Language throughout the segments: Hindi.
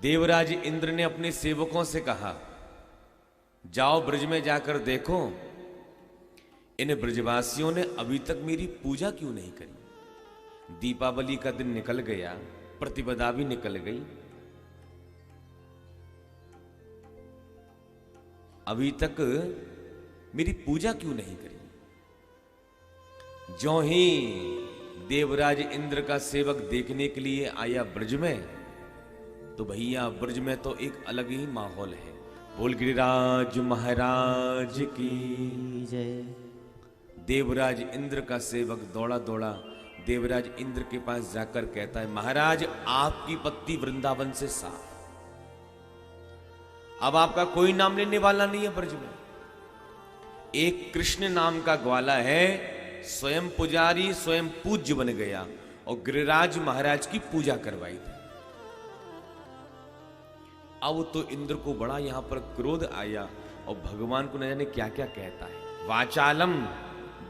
देवराज इंद्र ने अपने सेवकों से कहा, जाओ ब्रज में जाकर देखो इन ब्रजवासियों ने अभी तक मेरी पूजा क्यों नहीं करी। दीपावली का दिन निकल गया, प्रतिपदा भी निकल गई, अभी तक मेरी पूजा क्यों नहीं करी। जो ही देवराज इंद्र का सेवक देखने के लिए आया ब्रज में, तो भैया ब्रज में तो एक अलग ही माहौल है। बोल गिरिराज महाराज की जय। देवराज इंद्र का सेवक दौड़ा दौड़ा देवराज इंद्र के पास जाकर कहता है, महाराज आपकी पत्ती वृंदावन से साफ, अब आपका कोई नाम लेने वाला नहीं है ब्रज में। एक कृष्ण नाम का ग्वाला है, स्वयं पुजारी स्वयं पूज्य बन गया और गिरिराज महाराज की पूजा करवाई थी। अब तो इंद्र को बड़ा यहां पर क्रोध आया और भगवान को न जाने क्या क्या कहता है। वाचालम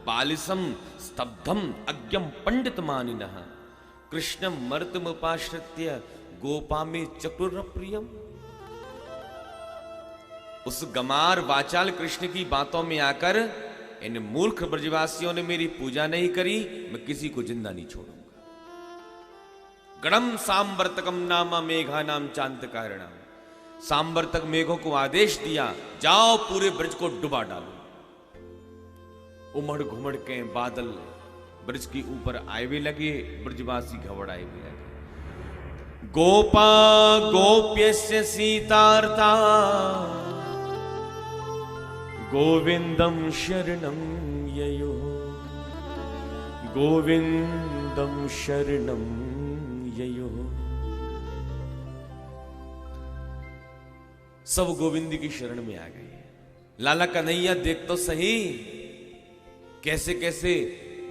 बालिसम स्तब्धम अज्ञम पंडित मानिनः कृष्ण मर्तमुपाश्रित्य गोपा में चक्रुर प्रियम। उस गमार वाचाल कृष्ण की बातों में आकर इन मूर्ख ब्रजवासियों ने मेरी पूजा नहीं करी, मैं किसी को जिंदा नहीं छोड़ूंगा। गणम सांवर्तकम नामा मेघा नाम चांत कारणम। सांवर्तक मेघों को आदेश दिया, जाओ पूरे ब्रज को डुबा डालो। उमड़ घुमड़ के बादल ब्रज के ऊपर आए हुए लगे, ब्रजवासी घबराए हुए लगे। गोपा गोप्यस्य सीतार्ता गोविंदम शरणम ययो गोविंदम शरणम ययो। सब गोविंद की शरण में आ गए। लाला कन्हैया देख तो सही, कैसे कैसे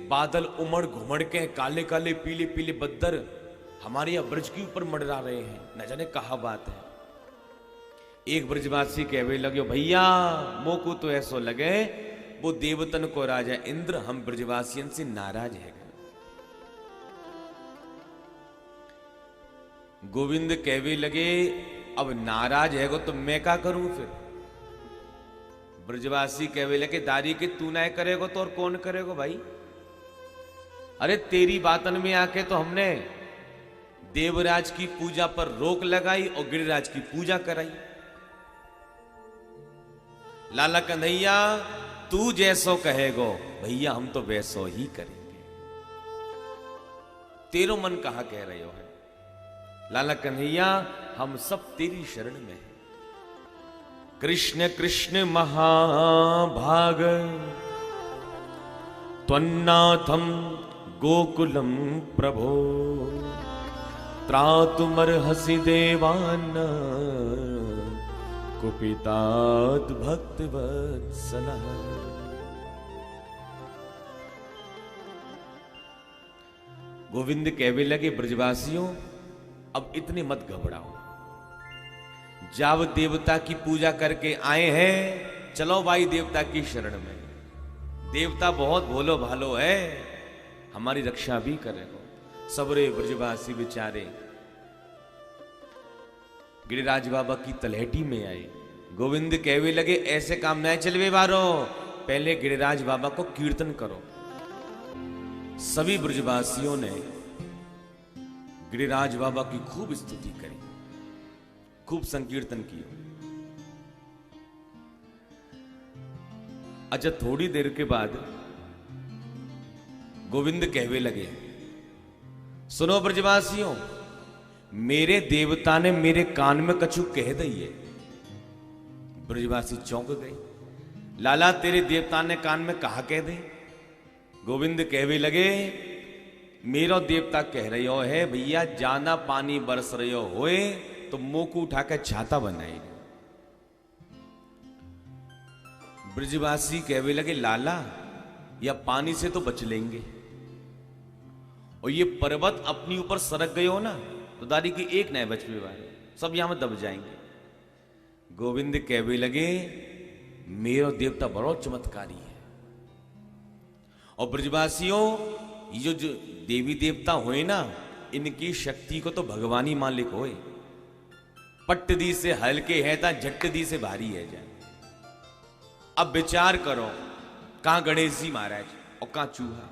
बादल उमड़ घुमड़ के काले काले पीले पीले बद्दर हमारे यहां ब्रज के ऊपर मंडरा रहे हैं, न जाने कहा बात है। एक ब्रजवासी कहवे लगे, भैया मोको तो ऐसो लगे वो देवतन को राजा इंद्र हम ब्रजवासियन से नाराज है। गोविंद कहवे लगे, अब नाराज है तो मैं क्या करूं फिर। ब्रजवासी कहवे लगे, दारी के तू ना करेगो तो और कौन करेगो भाई। अरे तेरी बातन में आके तो हमने देवराज की पूजा पर रोक लगाई और गिरिराज की पूजा कराई। लाला कन्हैया तू जैसो कहेगो भैया हम तो वैसो ही करेंगे, तेरो मन कहा कह रहे हो है। लाला कन्हैया हम सब तेरी शरण में हैं। कृष्ण कृष्ण महाभाग त्वन्नाथम गोकुलम प्रभो त्रातुमर्हसि देवान कुपितात् भक्तवत्सलः। गोविंद कहवे लगे, ब्रजवासियों अब इतने मत घबराओ, जब देवता की पूजा करके आए हैं चलो भाई देवता की शरण में। देवता बहुत भोलो भालो है, हमारी रक्षा भी करेगा। सबरे ब्रजवासी बेचारे गिरिराज बाबा की तलहटी में आए। गोविंद कहवे लगे, ऐसे काम न चलवे बारो, पहले गिरिराज बाबा को कीर्तन करो। सभी ब्रजवासियों ने गिरिराज बाबा की खूब स्तुति करी, खूब संकीर्तन किया। अच्छा थोड़ी देर के बाद गोविंद कहवे लगे, सुनो ब्रजवासियों, मेरे देवता ने मेरे कान में कछु कह दिए। ब्रजवासी चौंक गए, लाला तेरे देवता ने कान में कहा कह दे। गोविंद कहवे लगे, मेरो देवता कह रहे हो है भैया जाना पानी बरस रहे हो होए तो मुंह को उठाकर छाता बनाए। ब्रजवासी कहवे लगे, लाला या पानी से तो बच लेंगे, और ये पर्वत अपनी ऊपर सरक गए हो ना तो दारी की एक नए बच में वाले सब यहां में दब जाएंगे। गोविंद कहवे लगे, मेरो देवता बड़ो चमत्कारी है। और ब्रजवासियों ये जो देवी देवता हुए ना, इनकी शक्ति को तो भगवान ही मालिक होए। पट्ट दी से हल्के है ता झट्ट दी से भारी है जाए। अब विचार करो, कहां गणेश जी महाराज और कहां चूहा।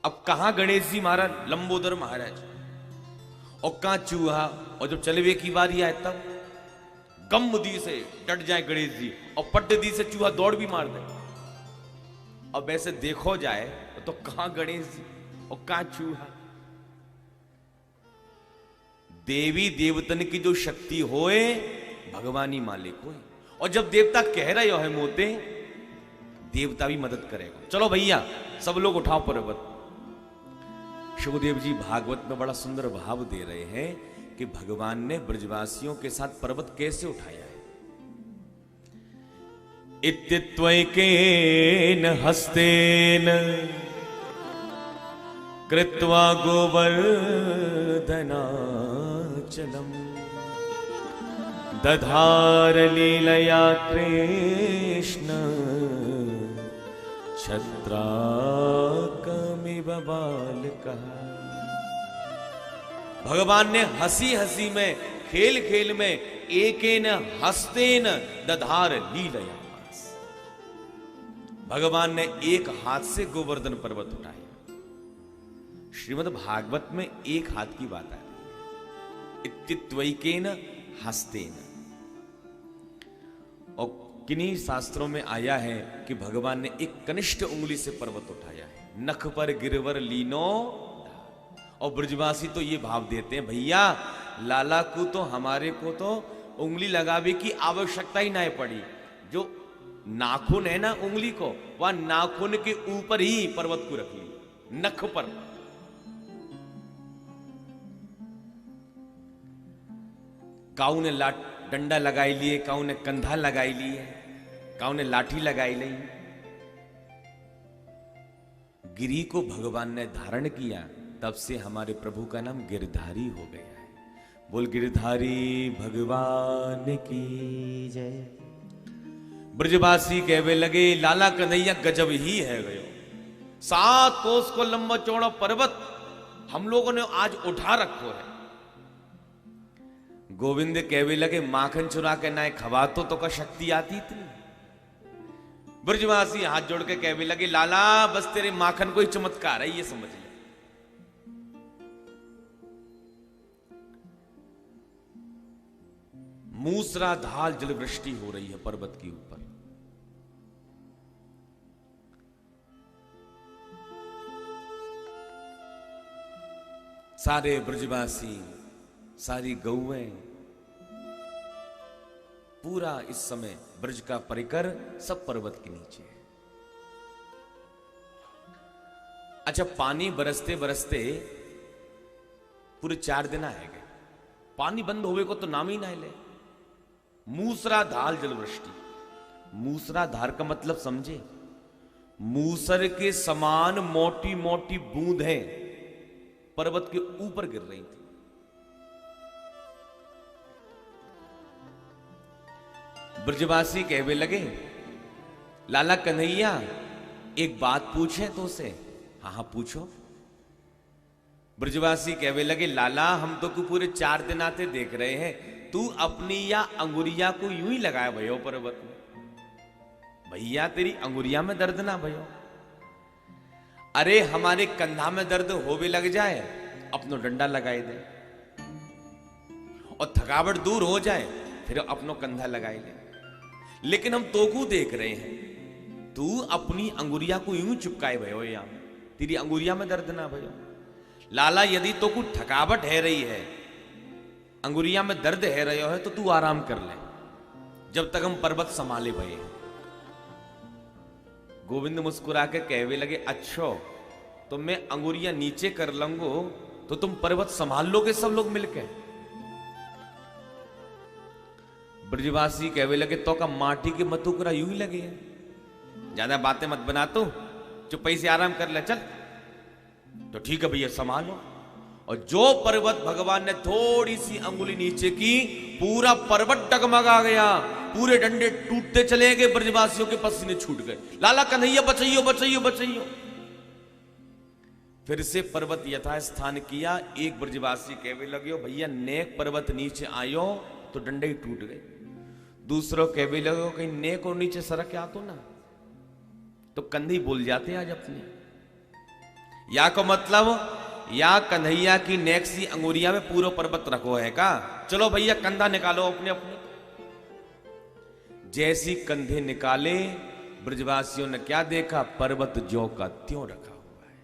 अब कहां गणेश जी महाराज लंबोदर महाराज और कहां चूहा। और जब चलवे की बारी आए तब गम दी से डट जाए गणेश जी और पट्ट दी से चूहा दौड़ भी मार दे। अब ऐसे देखो जाए तो कहां गणेश जी और कहां चूहा। देवी देवतन की जो शक्ति होए भगवानी मालिक होए। और जब देवता कह रहे हो है मोते, देवता भी मदद करेगा। चलो भैया सब लोग उठाओ पर्वत। सुखदेव जी भागवत में बड़ा सुंदर भाव दे रहे हैं कि भगवान ने ब्रजवासियों के साथ पर्वत कैसे उठाया है। इत्त्वैकेन हस्तेन कृत्वा गोवर्धनाचलम् दधार लीलया कृष्ण छत्राकमिव बालकः। भगवान ने हंसी हंसी में खेल खेल में एकेन हस्तेन दधार लीलया, भगवान ने एक हाथ से गोवर्धन पर्वत उठाया। श्रीमद् भागवत में एक हाथ की बात आ रही है। इत्त्वैकेन हस्तेन। और किन्हीं शास्त्रों में आया है कि भगवान ने एक कनिष्ठ उंगली से पर्वत उठाया है। नख पर गिरवर लीनो। और ब्रजवासी तो ये भाव देते हैं, भैया लाला को तो हमारे को तो उंगली लगावे की आवश्यकता ही ना पड़ी। जो नाखून है ना उंगली को, वह नाखून के ऊपर ही पर्वत को रख ली, नख पर। काऊ ने डंडा लगाई लिए, काऊ ने कंधा लगाई लिए, काऊ ने लाठी लगाई ली। गिरी को भगवान ने धारण किया, तब से हमारे प्रभु का नाम गिरधारी हो गया है। बोल गिरधारी भगवान की जय। ब्रजवासी कहवे लगे लाला कन्हैया गजब ही है गयो। 7 कोस को लंबा चौड़ा पर्वत हम लोगों ने आज उठा रखो है। गोविंद कहवे लगे माखन चुरा के ना खवातो तो का शक्ति आती इतनी। ब्रजवासी हाथ जोड़ के कहवे लगे लाला बस तेरे माखन कोई चमत्कार है, ये समझ ले। मूसलाधार जलवृष्टि हो रही है पर्वत के ऊपर। सारे ब्रजवासी, सारी गौएं, पूरा इस समय ब्रज का परिकर सब पर्वत के नीचे है। अच्छा, पानी बरसते बरसते पूरे 4 दिन आए गए, पानी बंद होवे को तो नाम ही ना ले। मूसलाधार जलवृष्टि। मूसलाधार का मतलब समझे, मूसर के समान मोटी मोटी बूंदें पर्वत के ऊपर गिर रही थी। ब्रजवासी कहवे लगे लाला कन्हैया एक बात पूछे तो से। हाँ हाँ पूछो। ब्रजवासी कहवे लगे लाला हम तो को पूरे 4 दिन आते देख रहे हैं, तू अपनी या अंगुरिया को यूं ही लगाया भयो पर्वत में। भैया तेरी अंगुरिया में दर्द ना भयो। अरे हमारे कंधा में दर्द होवे लग जाए, अपनो डंडा लगाई दे, और थकावट दूर हो जाए फिर अपनो कंधा लगाई ले। लेकिन हम तो को देख रहे हैं, तू अपनी अंगुरिया को यूं चिपकाए भयो, या तेरी अंगुरिया में दर्द ना भयो। लाला यदि तो को थकावट है रही है, अंगुरिया में दर्द है रहा है, तो तू आराम कर ले जब तक हम पर्वत संभाले भये। गोविंद मुस्कुरा के कहवे लगे अच्छो तो मैं अंगुरिया नीचे कर लूंगो तो तुम पर्वत संभाल लोगे सब लोग मिलके। ब्रजवासी कहवे लगे तो का माटी के मतुकरा यूं ही लगे, ज्यादा बातें मत बना, तू चुप्पी से आराम कर ले चल। तो ठीक है भैया संभालो। और जो पर्वत भगवान ने थोड़ी सी अंगुली नीचे की, पूरा पर्वत डगमगा गया, पूरे डंडे टूटते चले गए, ब्रजवासियों के पसीने छूट गए। लाला कन्हैया बचाइयो बचाइयो बचाइयो। फिर से पर्वत यथास्थान किया। एक ब्रजवासी कहने लगे, भैया नेक पर्वत नीचे आयो तो डंडे ही टूट गए। दूसरों कहने लगे, कहीं नेक और नीचे सरक आ तो ना, तो कंधे बोल जाते आज अपने। या को मतलब, या कन्हैया की नेक सी अंगुरिया में पूरा पर्वत रखो है का, चलो भैया कंधा निकालो अपने अपने। जैसी कंधे निकाले, ब्रजवासियों ने क्या देखा, पर्वत ज्यों का त्यों रखा हुआ है।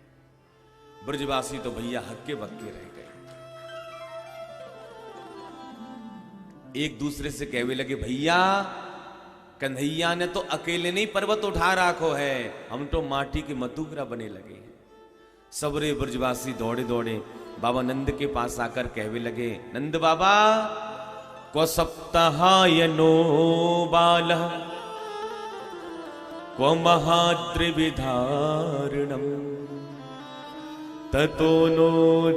ब्रजवासी तो भैया हक्के बक्के रह गए। एक दूसरे से कहने लगे, भैया कन्हैया ने तो अकेले नहीं पर्वत उठा रखो है, हम तो माटी के मधुकरा बने लगे। सबरे ब्रजवासी दौड़े दौड़े बाबा नंद के पास आकर कहने लगे, नंद बाबा को सप्ताहायनो बाल को महाद्रिविधारणम ततो नो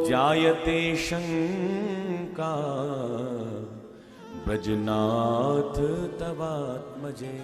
जायते शंका ब्रजनाथ तवात्मजे।